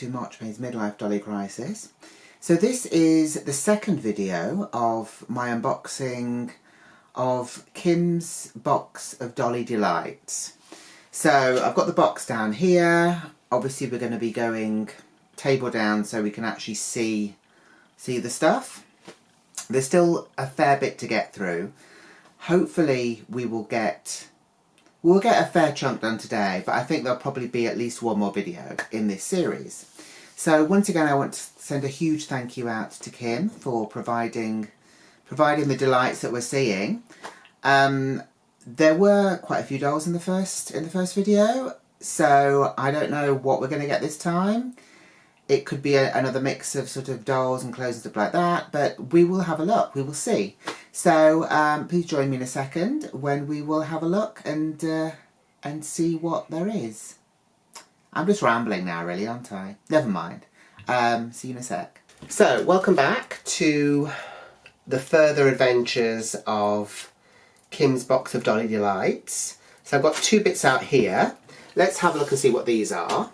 too much for his midlife dolly crisis. So this is the second video of my unboxing of Kim's box of Dolly Delights. So I've got the box down here. Obviously we're going to be going table down so we can actually see the stuff. There's still a fair bit to get through. Hopefully we'll get a fair chunk done today, but I think there'll probably be at least one more video in this series. So once again I want to send a huge thank you out to Kim for providing the delights that we're seeing. There were quite a few dolls in the first video, so I don't know what we're going to get this time. It could be another mix of sort of dolls and clothes and stuff like that, but we will have a look, we will see. So please join me in a second when we will have a look and see what there is. I'm just rambling now really, aren't I? Never mind. See you in a sec. So, welcome back to the further adventures of Kim's box of Dolly Delights. So I've got two bits out here. Let's have a look and see what these are.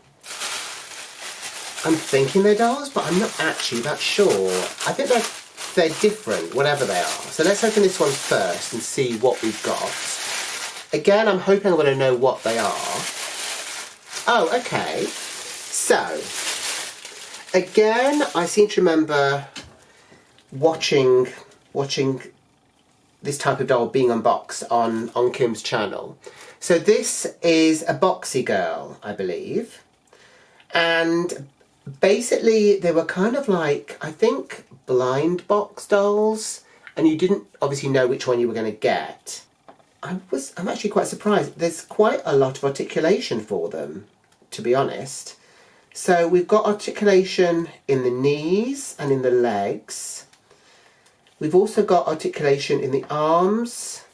I'm thinking they're dolls, but I'm not actually that sure. I think they're different, whatever they are. So let's open this one first and see what we've got. Again, I'm hoping I'm going to know what they are. Oh, okay. So, again, I seem to remember watching this type of doll being unboxed on Kim's channel. So this is a Boxy Girl, I believe. And basically they were kind of like, I think, blind box dolls, and you didn't obviously know which one you were going to get. I'm actually quite surprised. There's quite a lot of articulation for them, to be honest. So we've got articulation in the knees and in the legs. We've also got articulation in the arms.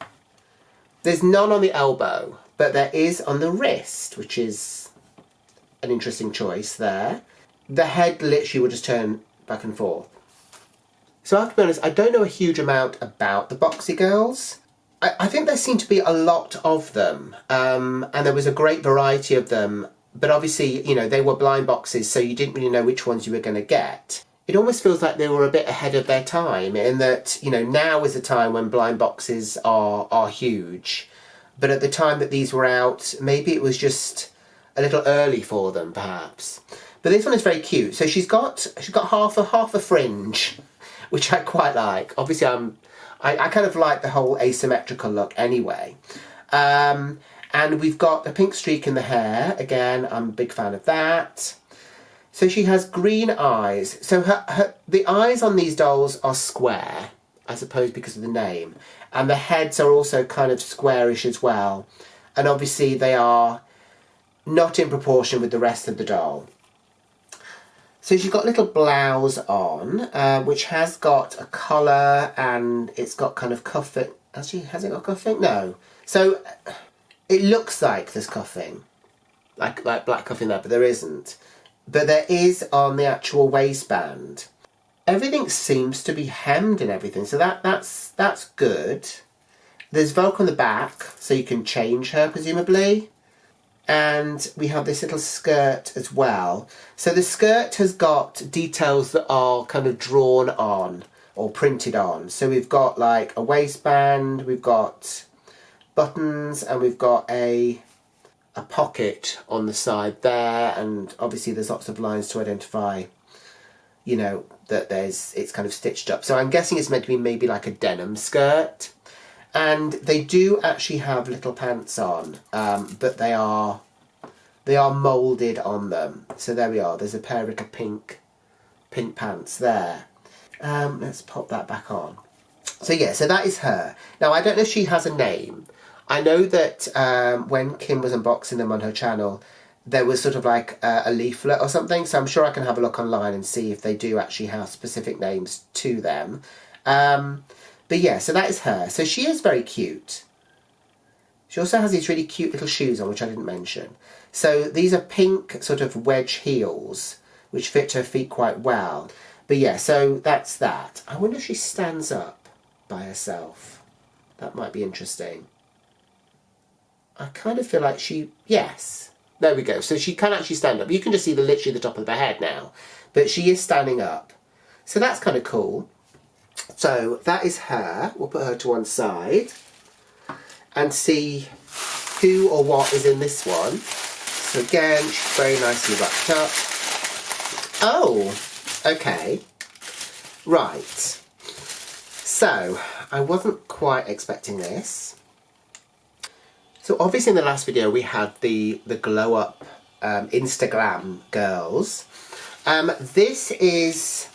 There's none on the elbow, but there is on the wrist, which is an interesting choice there. The head literally will just turn back and forth. So I have to be honest, I don't know a huge amount about the Boxy Girls. I think there seemed to be a lot of them, and there was a great variety of them, but obviously, you know, they were blind boxes, so you didn't really know which ones you were going to get. It almost feels like they were a bit ahead of their time, in that, you know, now is the time when blind boxes are huge, but at the time that these were out, maybe it was just a little early for them, perhaps. But this one is very cute. So she's got half a fringe, which I quite like. Obviously, I kind of like the whole asymmetrical look anyway. And we've got a pink streak in the hair. Again, I'm a big fan of that. So she has green eyes. So the eyes on these dolls are square, I suppose because of the name. And the heads are also kind of squarish as well. And obviously they are not in proportion with the rest of the doll. So she's got a little blouse on, which has got a collar and it's got kind of cuffing. Actually, has it got cuffing? No. So it looks like there's cuffing, like black cuffing there, but there isn't. But there is on the actual waistband. Everything seems to be hemmed and everything, so that's good. There's Velcro on the back, so you can change her presumably. And we have this little skirt as well. So the skirt has got details that are kind of drawn on or printed on. So we've got like a waistband, we've got buttons, and we've got a pocket on the side there. And obviously there's lots of lines to identify, you know, that it's kind of stitched up. So I'm guessing it's meant to be maybe like a denim skirt. And they do actually have little pants on, but they are moulded on them. So there we are. There's a pair of little pink pants there. Let's pop that back on. So yeah, so that is her. Now I don't know if she has a name. I know that when Kim was unboxing them on her channel, there was sort of like a leaflet or something. So I'm sure I can have a look online and see if they do actually have specific names to them. But yeah, so that is her. So she is very cute. She also has these really cute little shoes on, which I didn't mention. So these are pink sort of wedge heels, which fit her feet quite well. But yeah, so that's that. I wonder if she stands up by herself. That might be interesting. I kind of feel like yes. There we go. So she can actually stand up. You can just see literally the top of her head now. But she is standing up. So that's kind of cool. So that is her. We'll put her to one side and see who or what is in this one. So again, she's very nicely wrapped up. Oh, okay. Right. So I wasn't quite expecting this. So obviously in the last video we had the glow up Instagram girls. This is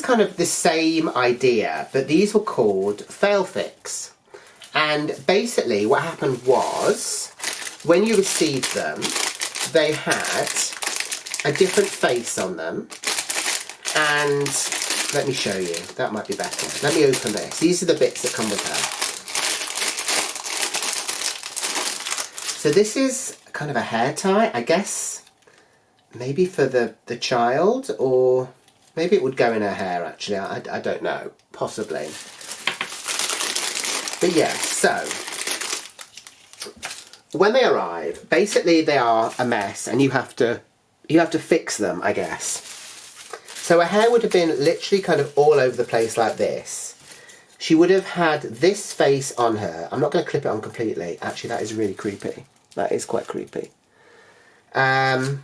kind of the same idea, but these were called Fail Fix. And basically what happened was, when you received them, they had a different face on them. And let me show you, that might be better. Let me open this. These are the bits that come with her. So this is kind of a hair tie, I guess, maybe for the child, or maybe it would go in her hair actually, I don't know, possibly. But yeah, so when they arrive, basically they are a mess and you have to fix them, I guess. So her hair would have been literally kind of all over the place like this. She would have had this face on her. I'm not going to clip it on completely. Actually, that is really creepy. That is quite creepy. And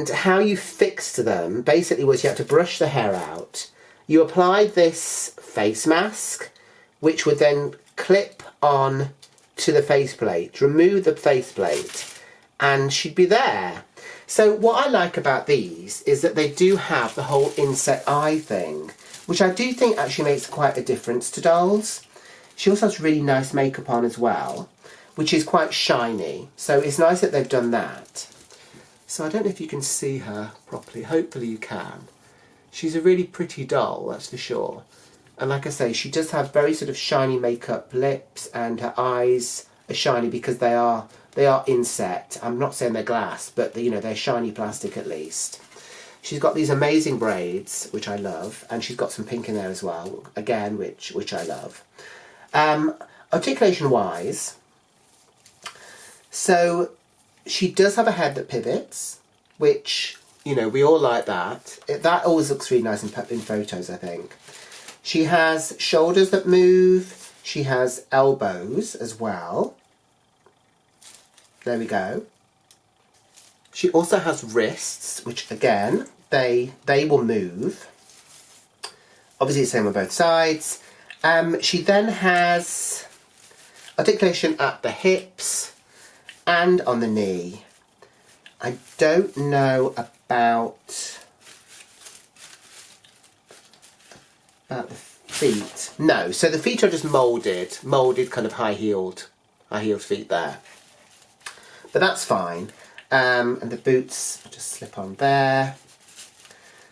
how you fixed them basically was you had to brush the hair out. You applied this face mask, which would then clip on to the faceplate, remove the faceplate, and she'd be there. So what I like about these is that they do have the whole inset eye thing, which I do think actually makes quite a difference to dolls. She also has really nice makeup on as well, which is quite shiny. So it's nice that they've done that. So I don't know if you can see her properly. Hopefully you can. She's a really pretty doll, that's for sure. And like I say, she does have very sort of shiny makeup lips, and her eyes are shiny because they are inset. I'm not saying they're glass, but you know, they're shiny plastic at least. She's got these amazing braids, which I love, and she's got some pink in there as well, again, which I love. Articulation wise, so she does have a head that pivots, which, you know, we all like that. That always looks really nice in photos, I think. She has shoulders that move. She has elbows as well. There we go. She also has wrists, which again, they will move. Obviously the same on both sides. She then has articulation at the hips and on the knee. I don't know about the feet. No, so the feet are just moulded kind of high-heeled feet there. But that's fine. And the boots just slip on there.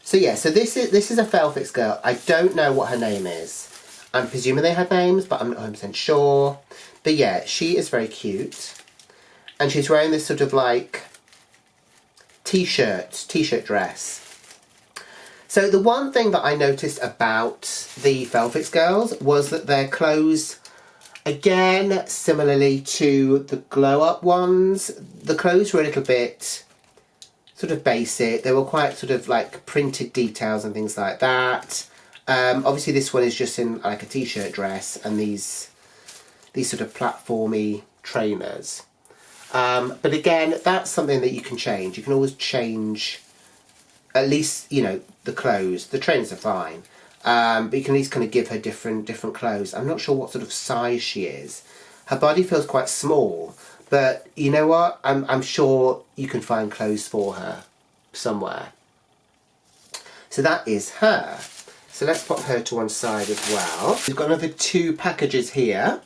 So yeah, so this is a Fail Fix girl. I don't know what her name is. I'm presuming they had names, but I'm not 100% sure. But yeah, she is very cute. And she's wearing this sort of like t-shirt dress. So the one thing that I noticed about the Fail Fix girls was that their clothes, again, similarly to the glow up ones, the clothes were a little bit sort of basic. They were quite sort of like printed details and things like that. Obviously this one is just in like a t-shirt dress and these sort of platformy trainers. But again, that's something that you can change. You can always change, at least, you know, the clothes. The trainers are fine. But you can at least kind of give her different clothes. I'm not sure what sort of size she is. Her body feels quite small, but you know what? I'm sure you can find clothes for her somewhere. So that is her. So let's put her to one side as well. We've got another 2 packages here.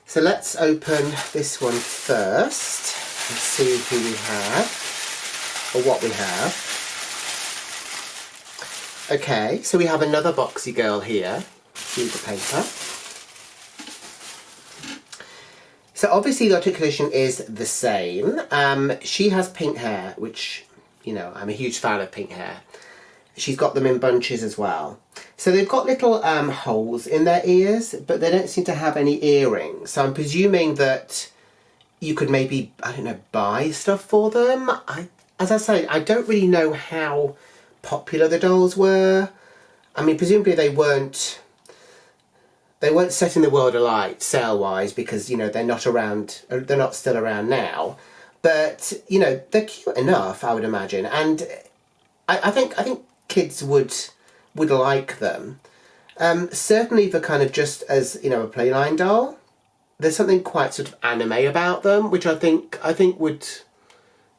So let's open this one first and see who we have, or what we have. Okay, so we have another boxy girl here. Here's the paper. So obviously the articulation is the same. She has pink hair, which, you know, I'm a huge fan of pink hair. She's got them in bunches as well. So they've got little holes in their ears, but they don't seem to have any earrings. So I'm presuming that you could maybe, I don't know, buy stuff for them. As I say, I don't really know how popular the dolls were. I mean, presumably they weren't setting the world alight sale-wise because, you know, they're not still around now. But, you know, they're cute enough, I would imagine. And I think kids would like them. Certainly for kind of just as, you know, a playline doll. There's something quite sort of anime about them, which I think would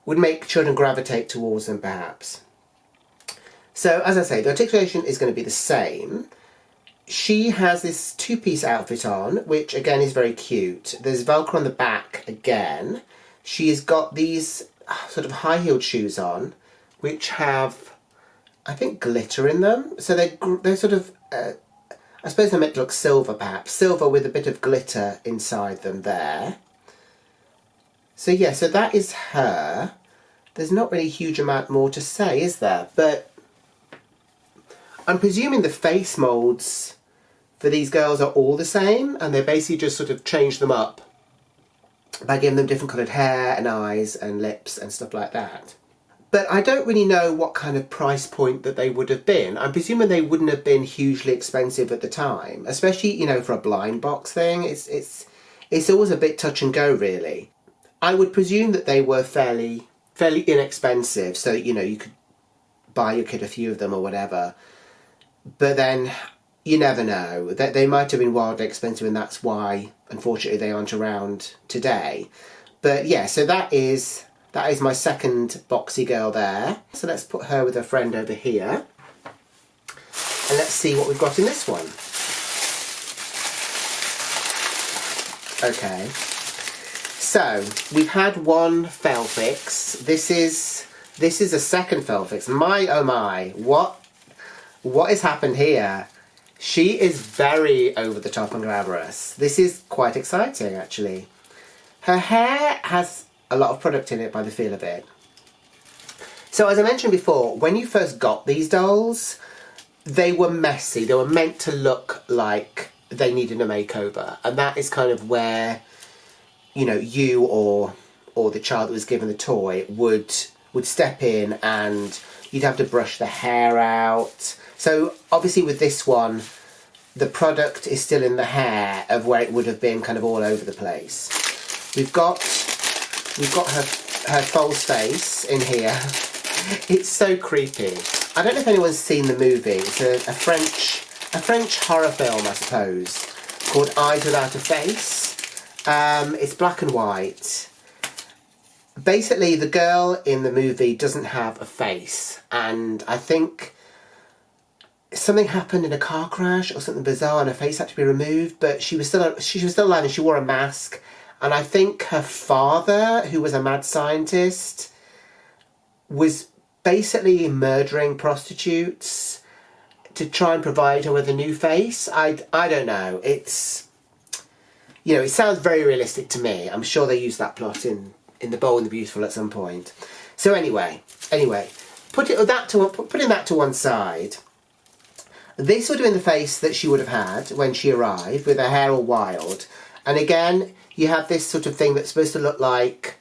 make children gravitate towards them, perhaps. So, as I say, the articulation is going to be the same. She has this two-piece outfit on, which again is very cute. There's Velcro on the back again. She's got these sort of high-heeled shoes on, which have, I think, glitter in them. So they're sort of, I suppose they're meant to look silver, perhaps. Silver with a bit of glitter inside them there. So yeah, so that is her. There's not really a huge amount more to say, is there? But I'm presuming the face moulds for these girls are all the same, and they basically just sort of change them up by giving them different coloured hair and eyes and lips and stuff like that. But I don't really know what kind of price point that they would have been. I'm presuming they wouldn't have been hugely expensive at the time, especially, you know, for a blind box thing. It's always a bit touch and go, really. I would presume that they were fairly inexpensive, so, you know, you could buy your kid a few of them or whatever. But then you never know. They might have been wildly expensive, and that's why, unfortunately, they aren't around today. But yeah, so that is my second boxy girl there. So let's put her with her friend over here. And let's see what we've got in this one. Okay. So, we've had one fell fix. This is a second fell fix. My oh my, what has happened here? She is very over the top and glamorous. This is quite exciting, actually. Her hair has a lot of product in it by the feel of it. So as I mentioned before, when you first got these dolls, they were messy. They were meant to look like they needed a makeover. And that is kind of where, you know, you or the child that was given the toy would step in, and you'd have to brush the hair out. So obviously with this one, the product is still in the hair of where it would have been kind of all over the place. We've got her false face in here. It's so creepy. I don't know if anyone's seen the movie. It's a French horror film, I suppose, called Eyes Without a Face. It's black and white. Basically, the girl in the movie doesn't have a face, and I think something happened in a car crash or something bizarre, and her face had to be removed. But she was still alive, and she wore a mask. And I think her father, who was a mad scientist, was basically murdering prostitutes to try and provide her with a new face. I don't know. It's, you know, it sounds very realistic to me. I'm sure they used that plot in The Bold and the Beautiful at some point. So anyway, putting that to one side, this would have been the face that she would have had when she arrived, with her hair all wild. And again, you have this sort of thing that's supposed to look like,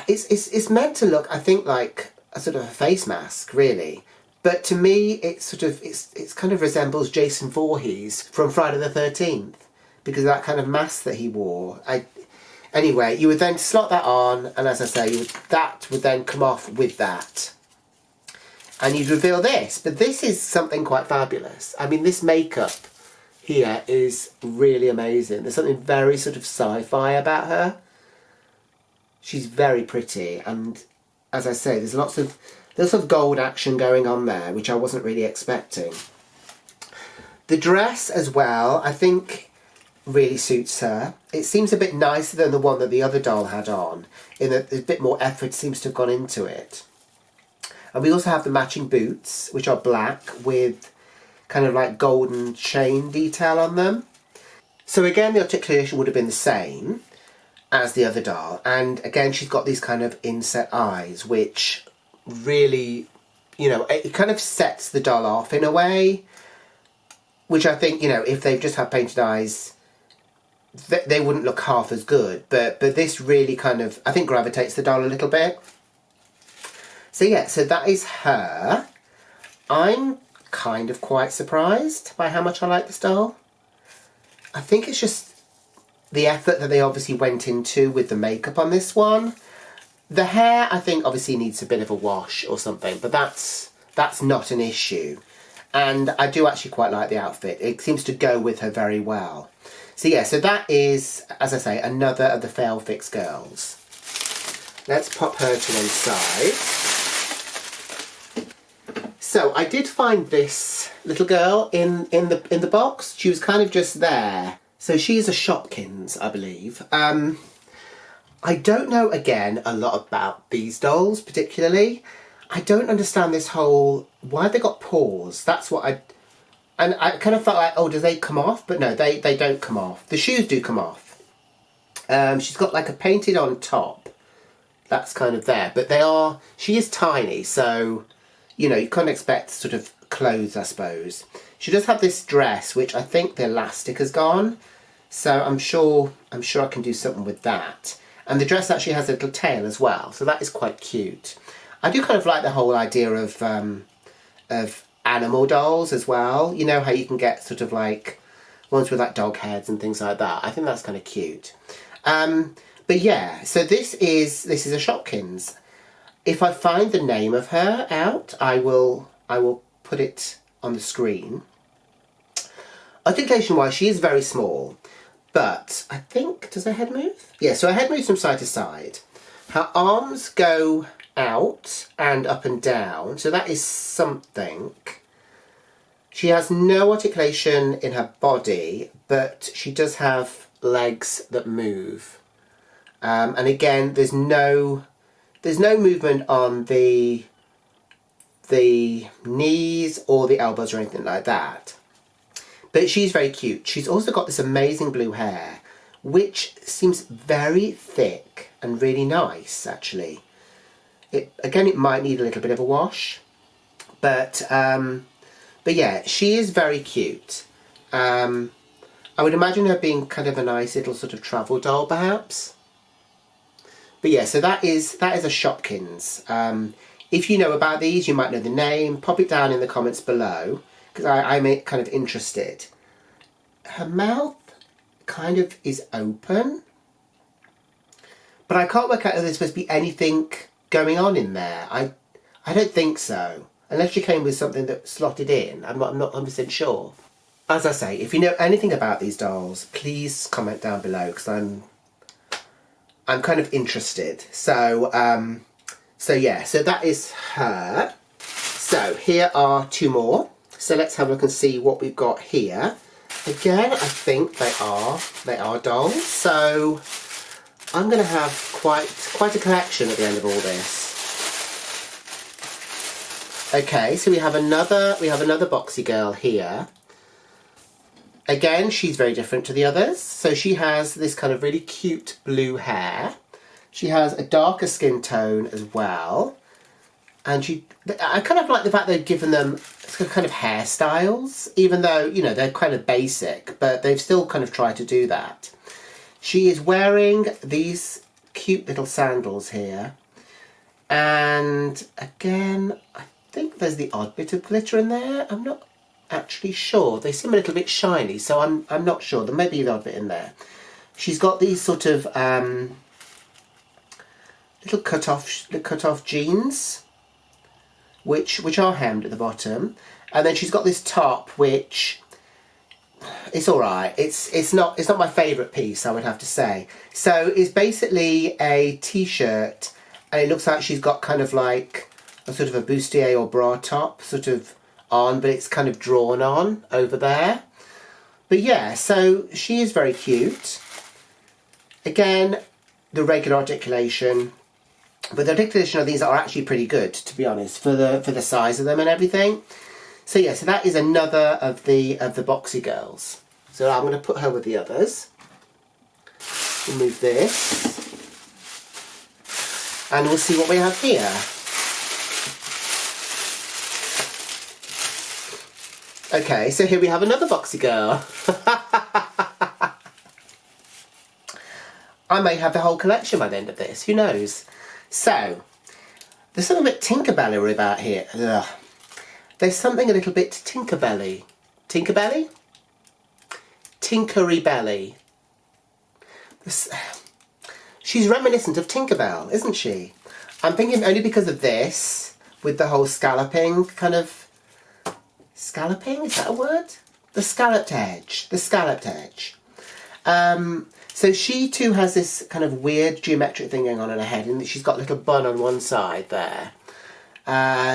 it's meant to look, I think, like a sort of a face mask, really. But to me, it's kind of resembles Jason Voorhees from Friday the 13th, because of that kind of mask that he wore. Anyway, you would then slot that on, and as I say, that would then come off with that. And you'd reveal this. But this is something quite fabulous. I mean, this makeup here is really amazing. There's something very sort of sci-fi about her. She's very pretty, and as I say, there's lots of gold action going on there, which I wasn't really expecting. The dress as well, I think, really suits her. It seems a bit nicer than the one that the other doll had on, in that a bit more effort seems to have gone into it. And we also have the matching boots, which are black with kind of like golden chain detail on them. So again, the articulation would have been the same as the other doll. And again, she's got these kind of inset eyes, which really, you know, it kind of sets the doll off in a way, which I think, you know, if they've just had painted eyes, they wouldn't look half as good. But this really kind of, I think, gravitates the doll a little bit. So yeah, so that is her. I'm kind of quite surprised by how much I like this doll. I think it's just the effort that they obviously went into with the makeup on this one. The hair, I think, obviously needs a bit of a wash or something, but that's not an issue. And I do actually quite like the outfit. It seems to go with her very well. So yeah, so that is, as I say, another of the Fail Fix girls. Let's pop her to one side. So I did find this little girl in the box. She was kind of just there. So she's a Shopkins, I believe. I don't know, again, a lot about these dolls particularly. I don't understand this whole, why they got paws. That's what and I kind of felt like, oh, do they come off? But no, they don't come off. The shoes do come off. She's got like a painted on top. That's kind of there. But she is tiny, so, you know, you can't expect sort of clothes, I suppose. She does have this dress, which I think the elastic has gone. So I'm sure I can do something with that. And the dress actually has a little tail as well, so that is quite cute. I do kind of like the whole idea of animal dolls as well. You know how you can get sort of like ones with like dog heads and things like that. I think that's kind of cute. But yeah, so this is a Shopkins. If I find the name of her out, I will put it on the screen. Articulation wise, she is very small. But I think, does her head move? Yeah, so her head moves from side to side. Her arms go out and up and down, so that is something. She has no articulation in her body, but she does have legs that move. And again, there's no movement on the knees or the elbows or anything like that. But she's very cute. She's also got this amazing blue hair, which seems very thick and really nice, actually. Again, it might need a little bit of a wash. But yeah, she is very cute. I would imagine her being kind of a nice little sort of travel doll, perhaps. But yeah, so that is a Shopkins. If you know about these, you might know the name. Pop it down in the comments below, because I'm kind of interested. Her mouth kind of is open, but I can't work out if there's supposed to be anything going on in there. I don't think so, unless she came with something that slotted in. I'm not 100% sure. As I say, if you know anything about these dolls, please comment down below, because I'm kind of interested. So yeah, so that is her. So here are two more. So let's have a look and see what we've got here. Again, I think they are dolls. So I'm going to have quite a collection at the end of all this. Okay, so we have another boxy girl here. Again, she's very different to the others. So she has this kind of really cute blue hair. She has a darker skin tone as well. And I kind of like the fact they've given them kind of hairstyles, even though, you know, they're kind of basic, but they've still kind of tried to do that. She is wearing these cute little sandals here. And again, I think there's the odd bit of glitter in there. I'm not actually sure. They seem a little bit shiny, so I'm not sure. There may be the odd bit in there. She's got these sort of little cut off jeans, which are hemmed at the bottom, and then she's got this top which it's all right. It's not my favourite piece, I would have to say. So it's basically a t-shirt, and it looks like she's got kind of like a sort of a bustier or bra top sort of on, but it's kind of drawn on over there. But yeah, so she is very cute. Again, the regular articulation. But the articulation of these are actually pretty good, to be honest, for the size of them and everything. So yeah, so that is another of the boxy girls. So I'm going to put her with the others. Remove this. And we'll see what we have here. Okay, so here we have another boxy girl. I may have the whole collection by the end of this, who knows? So, there's something a bit Tinkerbelly about here. Ugh. There's something a little bit Tinkerbelly. Tinkerbelly? Tinkery Belly. She's reminiscent of Tinkerbell, isn't she? I'm thinking only because of this, with the whole scalloping kind of... Scalloping? Is that a word? The scalloped edge. The scalloped edge. So she too has this kind of weird geometric thing going on in her head, and she's got a little bun on one side there.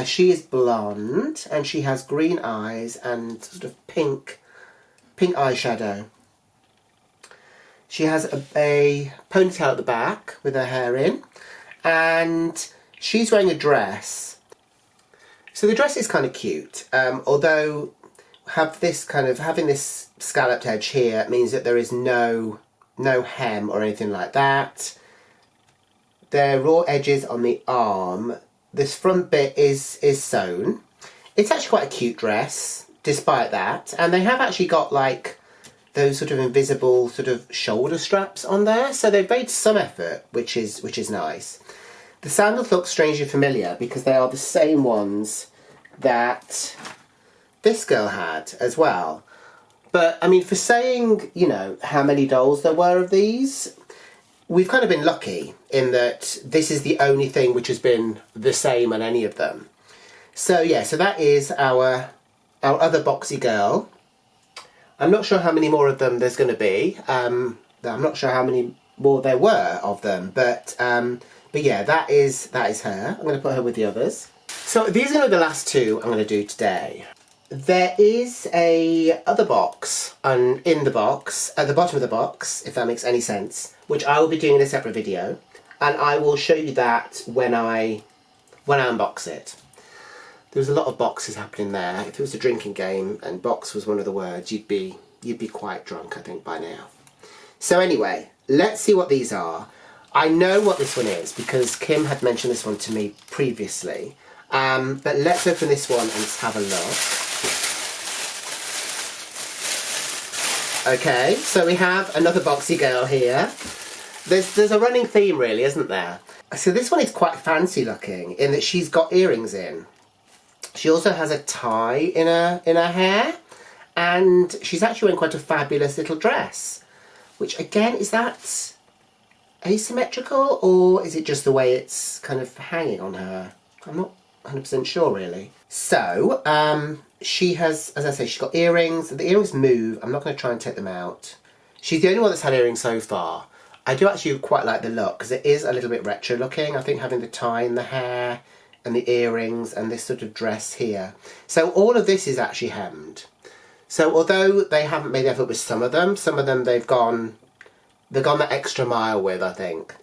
She is blonde, and she has green eyes and sort of pink eyeshadow. She has a ponytail at the back with her hair in, and she's wearing a dress. So the dress is kind of cute, although having this scalloped edge here means that there is no hem or anything like that. There are raw edges on the arm. This front bit is sewn. It's actually quite a cute dress, despite that. And they have actually got like those sort of invisible sort of shoulder straps on there. So they've made some effort, which is nice. The sandals look strangely familiar because they are the same ones that this girl had as well. But, I mean, for saying, you know, how many dolls there were of these, we've kind of been lucky in that this is the only thing which has been the same on any of them. So, yeah, so that is our other boxy girl. I'm not sure how many more of them there's going to be. I'm not sure how many more there were of them. But yeah, that is her. I'm going to put her with the others. So these are going to be the last two I'm going to do today. There is a other box in the box, at the bottom of the box, if that makes any sense, which I will be doing in a separate video, and I will show you that when I unbox it. There's a lot of boxes happening there. If it was a drinking game and box was one of the words, you'd be quite drunk, I think, by now. So anyway, let's see what these are. I know what this one is because Kim had mentioned this one to me previously. But let's open this one and just have a look. Okay, so we have another boxy girl here. There's a running theme really, isn't there? So this one is quite fancy looking in that she's got earrings in. She also has a tie in her hair, and she's actually wearing quite a fabulous little dress. Which again, is that asymmetrical, or is it just the way it's kind of hanging on her? I'm not 100% sure really. So, she has, as I say, she's got earrings. The earrings move. I'm not going to try and take them out. She's the only one that's had earrings so far. I do actually quite like the look because it is a little bit retro looking. I think having the tie in the hair and the earrings and this sort of dress here. So all of this is actually hemmed. So although they haven't made the effort with some of them they've gone that extra mile with, I think.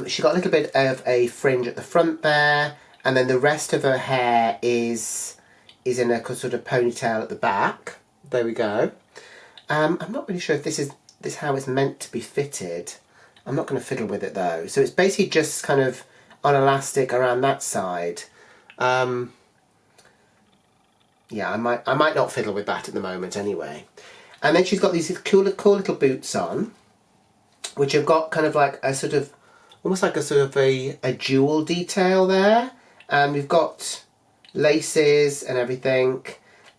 She got a little bit of a fringe at the front there, and then the rest of her hair is in a sort of ponytail at the back. There we go. I'm not really sure if this is how it's meant to be fitted. I'm not going to fiddle with it though. So it's basically just kind of on elastic around that side. Yeah, I might not fiddle with that at the moment anyway. And then she's got these cool little boots on, which have got kind of like a sort of, almost like a sort of a jewel detail there. And we've got laces and everything.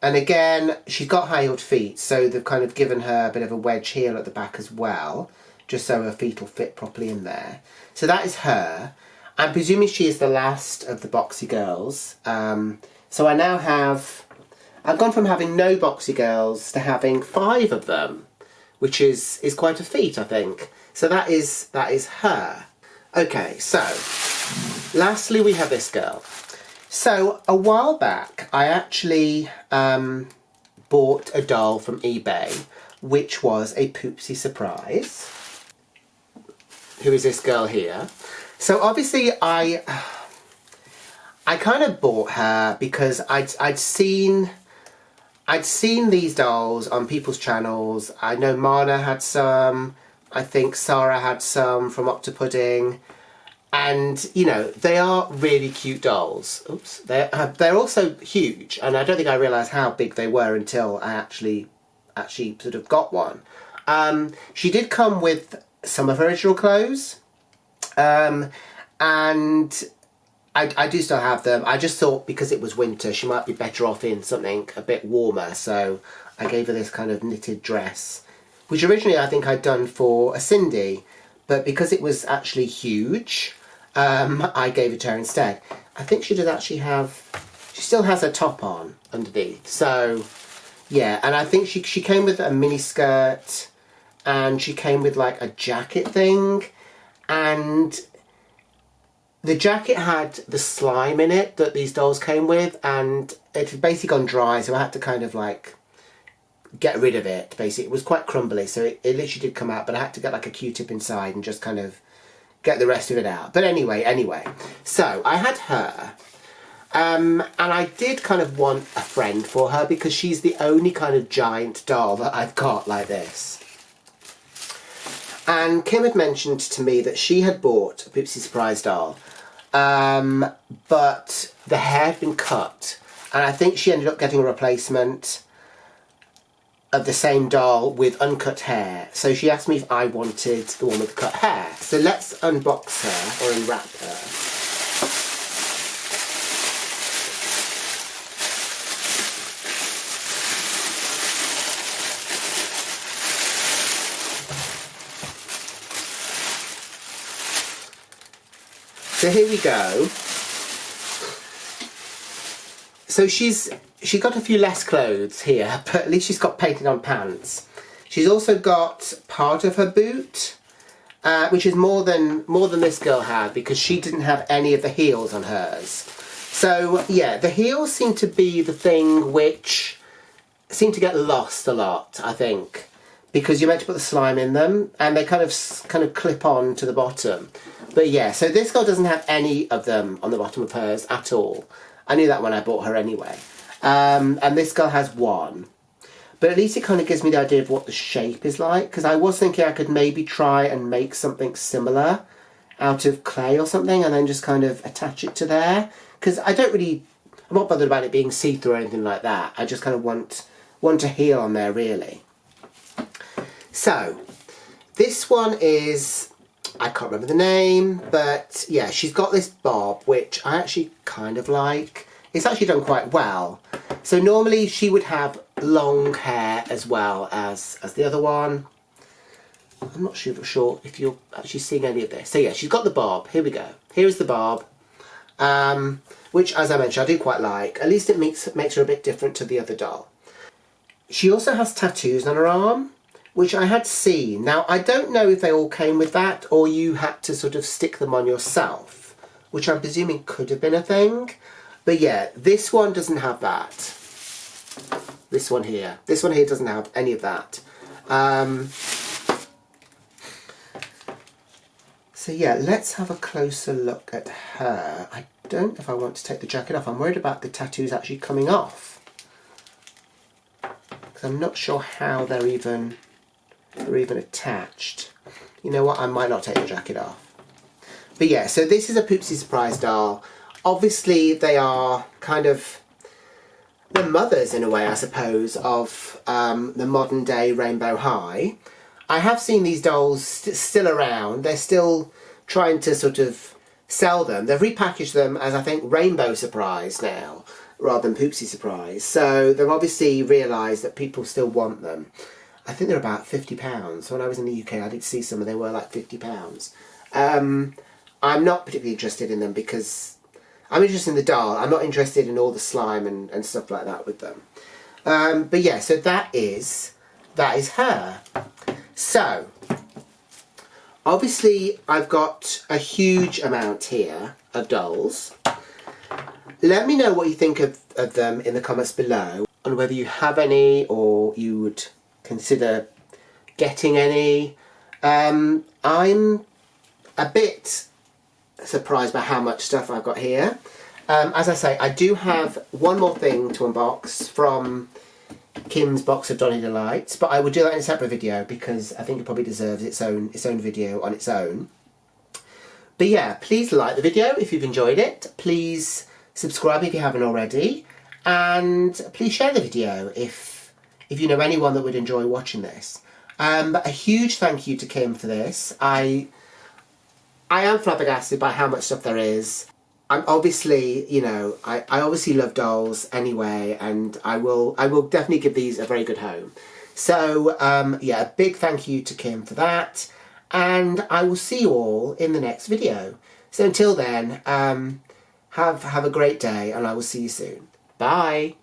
And again, she's got high-heeled feet, so they've kind of given her a bit of a wedge heel at the back as well, just so her feet will fit properly in there. So that is her. I'm presuming she is the last of the boxy girls. So I now have... I've gone from having no boxy girls to having 5 of them, which is quite a feat, I think. So that is her. Okay, so lastly we have this girl. So a while back I actually bought a doll from eBay, which was a Poopsie surprise. Who is this girl here? So obviously I kind of bought her because I'd seen these dolls on people's channels. I know Mana had some. I think Sarah had some from Octopudding. And, you know, they are really cute dolls. Oops. They're also huge. And I don't think I realised how big they were until I actually sort of got one. She did come with some of her original clothes, and I do still have them. I just thought because it was winter, she might be better off in something a bit warmer, so I gave her this kind of knitted dress, which originally I think I'd done for a Cindy, but because it was actually huge, I gave it to her instead. I think she does actually have, she still has her top on underneath, so yeah, and I think she came with a mini skirt, and she came with like a jacket thing, and the jacket had the slime in it that these dolls came with, and it had basically gone dry, so I had to kind of like get rid of it, basically. It was quite crumbly, so it literally did come out, but I had to get like a Q-tip inside and just kind of get the rest of it out. But anyway, so I had her, and I did kind of want a friend for her because she's the only kind of giant doll that I've got like this. And Kim had mentioned to me that she had bought a Poopsie Surprise doll, but the hair had been cut, and I think she ended up getting a replacement of the same doll with uncut hair. So she asked me if I wanted the one with the cut hair. So let's unbox her, or unwrap her. So here we go. So she got a few less clothes here, but at least she's got painted on pants. She's also got part of her boot, which is more than this girl had, because she didn't have any of the heels on hers. So yeah, the heels seem to be the thing which seem to get lost a lot, I think, because you're meant to put the slime in them, and they kind of clip on to the bottom. But yeah, so this girl doesn't have any of them on the bottom of hers at all. I knew that when I bought her anyway. And this girl has one. But at least it kind of gives me the idea of what the shape is like, because I was thinking I could maybe try and make something similar out of clay or something, and then just kind of attach it to there. Because I'm not bothered about it being see-through or anything like that. I just kind of want a heel on there, really. So, this one is, I can't remember the name, but yeah, she's got this bob, which I actually kind of like. It's actually done quite well. So normally she would have long hair as well as the other one. I'm not sure if you're actually seeing any of this. So yeah, she's got the bob. Here we go. Here's the bob, which, as I mentioned, I do quite like. At least it makes her a bit different to the other doll. She also has tattoos on her arm, which I had seen. Now, I don't know if they all came with that, or you had to sort of stick them on yourself, which I'm presuming could have been a thing. But yeah, this one doesn't have that. This one here doesn't have any of that. So yeah, let's have a closer look at her. I don't know if I want to take the jacket off. I'm worried about the tattoos actually coming off, because I'm not sure how they're even attached. You know what, I might not take the jacket off. But yeah, so this is a Poopsie Surprise doll. Obviously they are kind of the mothers, in a way, I suppose, of the modern day Rainbow High. I have seen these dolls still around. They're still trying to sort of sell them. They've repackaged them as, I think, Rainbow Surprise now, rather than Poopsie Surprise. So they've obviously realised that people still want them. I think they're about £50. When I was in the UK, I did see some, and they were like £50. I'm not particularly interested in them because I'm interested in the doll. I'm not interested in all the slime and stuff like that with them. But yeah, so that is her. So, obviously I've got a huge amount here of dolls. Let me know what you think of them in the comments below, and whether you have any or you would consider getting any. I'm a bit surprised by how much stuff I've got here. As I say, I do have one more thing to unbox from Kim's box of Dolly Delights, but I will do that in a separate video because I think it probably deserves its own video on its own. But yeah, please like the video if you've enjoyed it. Please subscribe if you haven't already, and please share the video if you know anyone that would enjoy watching this. But a huge thank you to Kim for this. I am flabbergasted by how much stuff there is. I'm obviously, you know, I obviously love dolls anyway, and I will definitely give these a very good home. So, yeah, a big thank you to Kim for that, and I will see you all in the next video. So until then, have a great day, and I will see you soon. Bye!